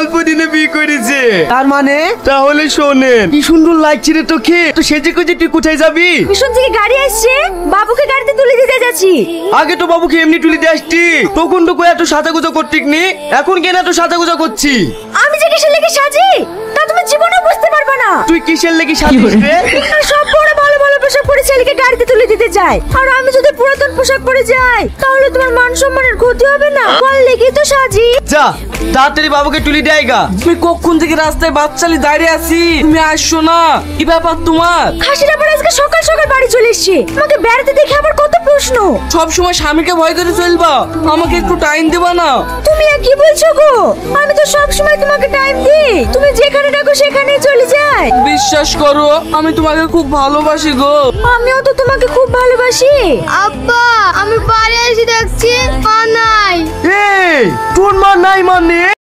অল্প দিনে বিয়ে করেছে। তার মানে? তাহলে শোনেন, কি সুন্দর লাগছে রে তোকে। তো সেজে গুজে তুই কোথায় যাবি? মিশন থেকে গাড়ি আসছে, বাবুকে গাড়িতে তুলে দিতে যাচ্ছি। আগে তো বাবুকে এমনি তুলে দিয়ে আসতি, তখন তো এত সাজাগুজা করতিক নি, এখন কেন এত সাজাগুজা করছি? আমি যে কিসের লেগে সাজি তা তুমি জীবনে বুঝতে পারবে না। তুই কিসের লেগে সাজিস রে? আর সব বড় ভালো ভালো পোশাক পরে ছেলেকে গাড়িতে তুলে দিতে চাই, আর আমি যদি পুরাতন পোশাক পরে যাই তাহলে তোমার মান সম্মানের ক্ষতি হবে না? বল লেগে তো সাজি। যা তাড়াতাড়ি বাবুকে তুলে দেয় গা। তুমি কখন থেকে রাস্তায় বাচ্চালি দাঁড়িয়ে আছি, তুমি আসছো না? কি ব্যাপার তোমার? খাসির আবার আজকে সকাল সকাল বাড়ি চলে এসছে, আমাকে বেড়াতে দেখে আবার কত প্রশ্ন। সব সময় স্বামীকে ভয় করে চলবা, আমাকে একটু টাইম দেবা না? তুমি আর কি বলছো গো? আমি তো সব সময় তোমাকে টাইম দিই, তুমি যেখানে ডাকো সেখানেই চলে যাই। বিশ্বাস করো, আমি তোমাকে খুব ভালোবাসি গো। আমিও তো তোমাকে খুব ভালোবাসি। আব্বা আমি বাড়ি এসে দেখছি মা নাই। এই তোর মা নাই মানে?